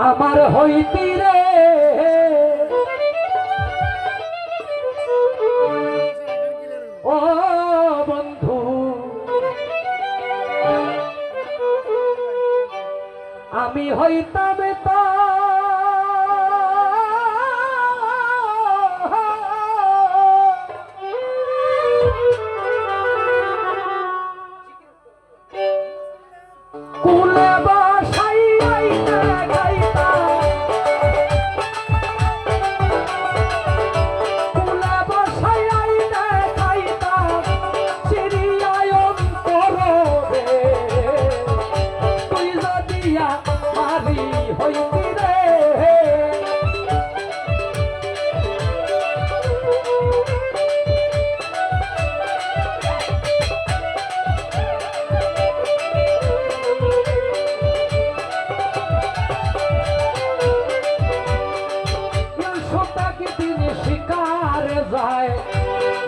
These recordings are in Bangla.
আমার হইতি রে ও বন্ধু আমি হইতাম তা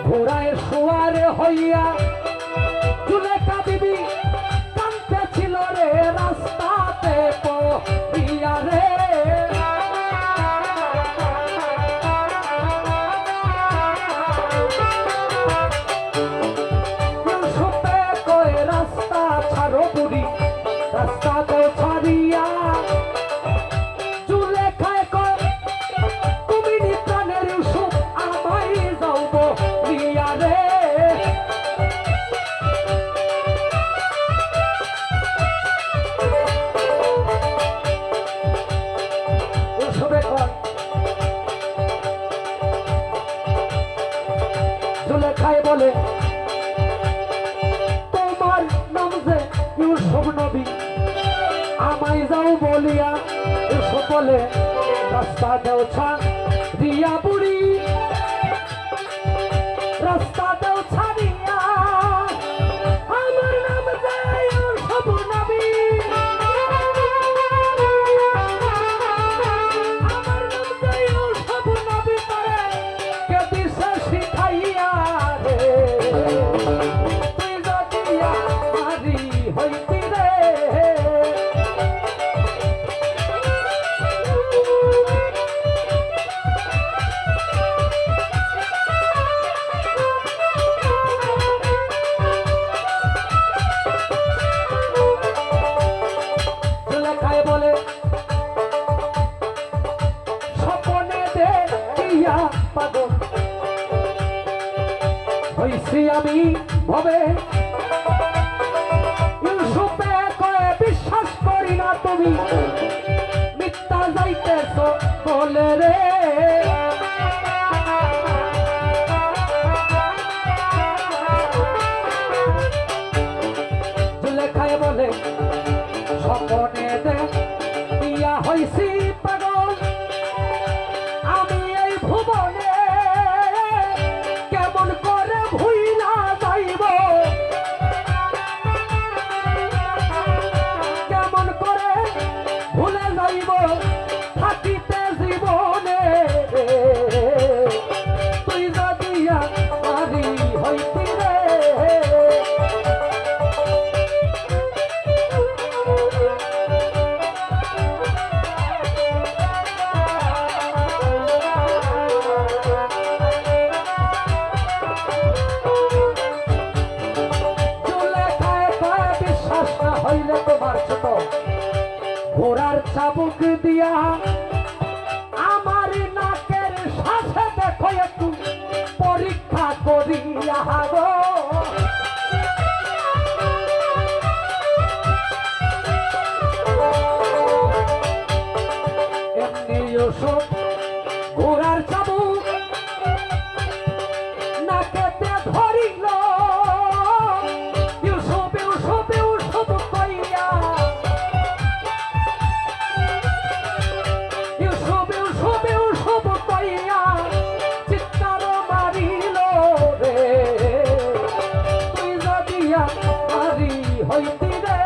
ঘোড়ায় সোয়ার হইয়া জুলেখা বিবি কাঁদতে ছিল রে রাস্তাতে পড়িয়া রে ইউসুফে কয় রাস্তা ছাড়ো বুড়ি রাস্তা তো ছাড়িয়া জুলেখায় বলে তোমার নাম যে ইউসুফ নবী আমায় যাও বলিয়া ইউসুফ বলে রাস্তা দেও ছাড়িয়া বুড়ি রাস্তা দেও ছাড়িয়া আমার নাম যে ইউসুফ নবী আমার নাম যে ইউসুফ নবী করে কে দিশা শিখাইয়া বলে স্বপনে দেখিয়া পাগল হইছি আমি ভবে ইউসুফে কয়ে বিশ্বাস করি না তুমি মিথ্যা যাইতেছ বলে রে জুলেখায় বলে স্বপনে দেখিয়া হইছি পাগল আমি এই ভুবনে কেমন করে ভুইলা যাইব কেমন করে ভুলে যাইব থাকিতে জীবনে তুই যদি আমারই হইতি রে হইলে তোমার ছোট ঘোড়ার চাবুক দিয়া আমার নাকের শ্বাসে দেখো একটু পরীক্ষা করিয়া গো এমনি ইউসুফ ঘোড়ার চাবুক নাকেতে ধরিল হইতি রে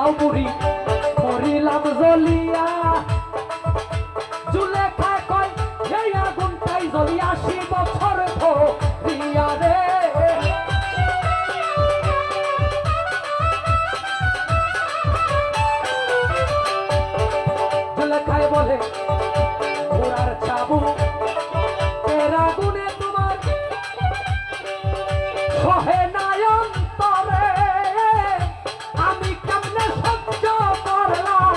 দাও বুড়ি মরিলাম জ্বলিয়া জুলেখা কয় এই আগুনটাই জ্বলি ৮০ বছর ধরিয়া রে জুলেখায় বলে ঘোড়ার চাবু এর আগুনে তোমার সহে নায়ন্তরে আমি কেমনে সহ্য করলাম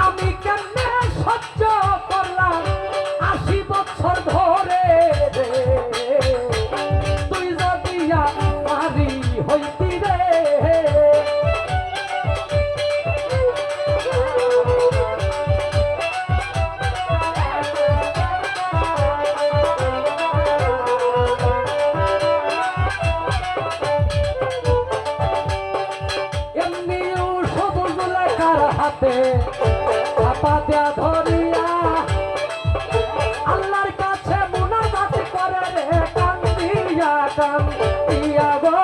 আমি কেমনে সহ্য করলাম ৮০ বছর ধরে তুই যদি আমারি হইতি রে হাতে চাপা দেয়া ধরিয়া আল্লাহর কাছে মুনাজাত করে রে কান্দিয়া কান্দিয়া গো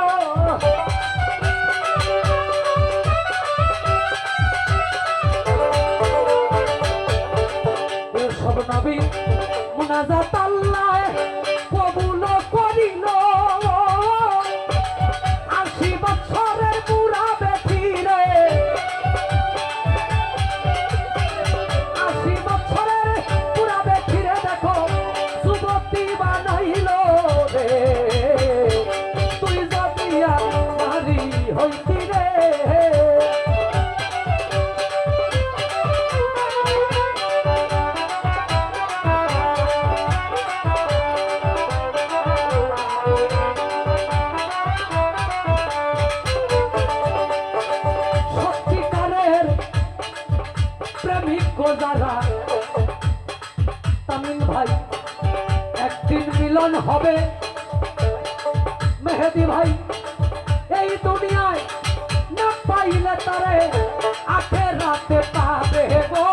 সব নবী মুনাজাত আল্লাহ কবুল করিল ৮০ বছরের বুড়া বেঠি রে তুই যদি আমারি হইতি রে সত্যিকারের প্রেমিক যারা তামিম ভাই একদিন মিলন হবে মেহেদি ভাই এই দুনিয়ায় না পাইলে তারে আখেরাতে পাবে গো